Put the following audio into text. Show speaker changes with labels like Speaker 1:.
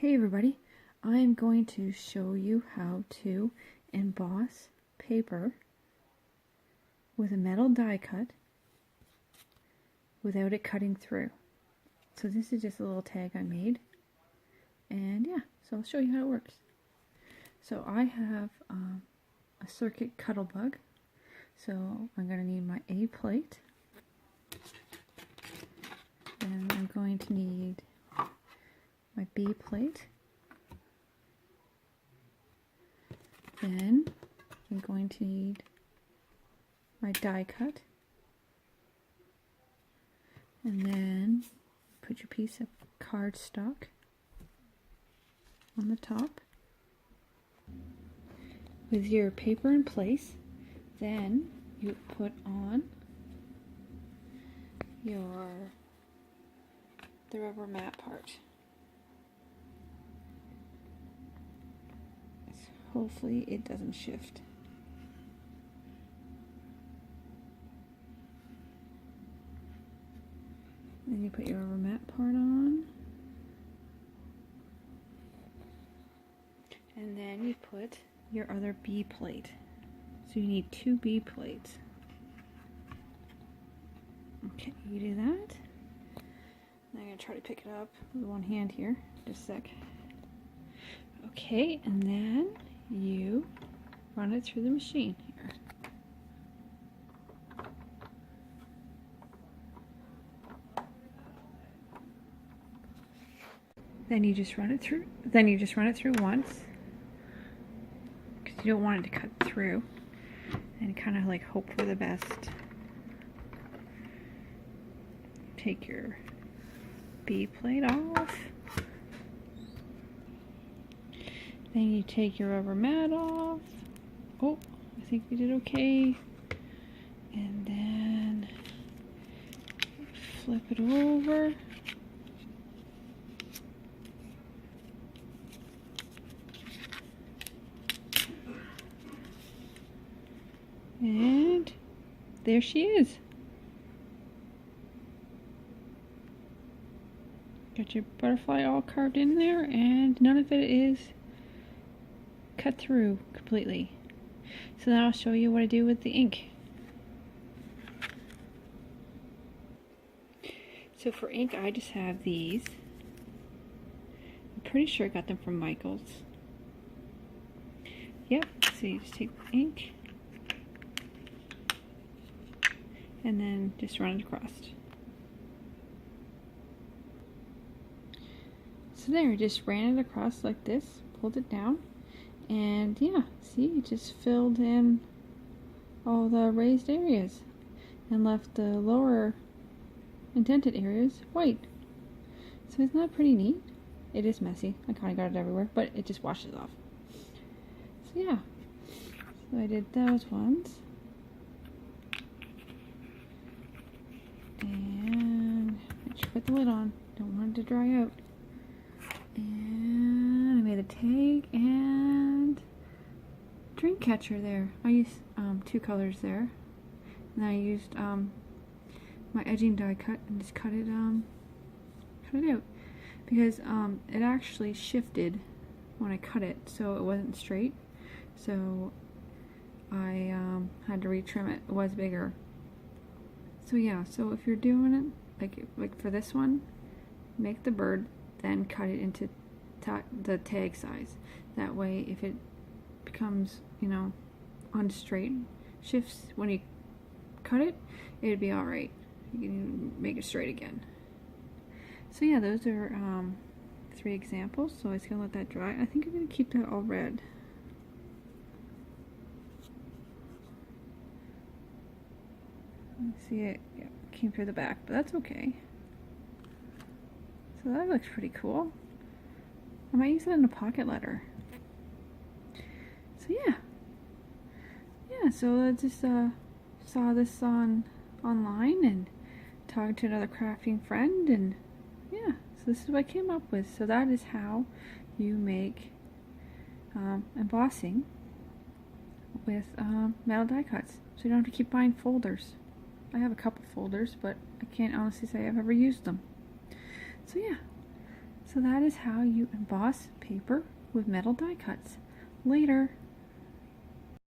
Speaker 1: Hey everybody, I'm going to show you how to emboss paper with a metal die cut without it cutting through. So this is just a little tag I made, and yeah, so I'll show you how it works. So I have a circuit Cuttlebug, so I'm going to need my A plate, and I'm going to need my B plate. Then I'm going to need my die cut, and then put your piece of cardstock on the top with your paper in place. Then you put on the rubber mat part. Hopefully it doesn't shift. Then you put your rubber mat part on. And then you put your other B plate. So you need 2 B plates. Okay, you do that. I'm going to try to pick it up with one hand here. Just a sec. Okay, and then you run it through the machine here. Then you just run it through. Once, because you don't want it to cut through, and kind of like hope for the best. Take your B plate off. Then you take your rubber mat off. Oh, I think we did okay. And then flip it over. And there she is. Got your butterfly all carved in there, and none of it is cut through completely. So now I'll show you what I do with the ink. So for ink, I just have these. I'm pretty sure I got them from Michaels. Yep, so you just take the ink and then just run it across. So there, I just ran it across like this, pulled it down, and yeah, see, it just filled in all the raised areas and left the lower indented areas white. So isn't that pretty neat? It is messy. I kind of got it everywhere, but it just washes off. So yeah, so I did those ones. And make sure to put the lid on. Don't want it to dry out. And I made a tag and drink catcher there. I used 2 colors there. And I used my edging die cut and just cut it out, because it actually shifted when I cut it, so it wasn't straight. So I had to retrim it. It was bigger. So yeah, so if you're doing it like for this one, make the bird, then cut it into the tag size. That way, if it becomes, unstraight, shifts when you cut it, it'd be all right. You can make it straight again. So yeah, those are 3 examples. So I'm just gonna let that dry. I think I'm gonna keep that all red. See it, yeah, came through the back, but that's okay. So that looks pretty cool. I might use it in a pocket letter. So yeah, so I just saw this online and talked to another crafting friend, and yeah, so this is what I came up with. So that is how you make embossing with metal die cuts. So you don't have to keep buying folders. I have a couple folders, but I can't honestly say I've ever used them. So yeah, So that is how you emboss paper with metal die cuts. Later.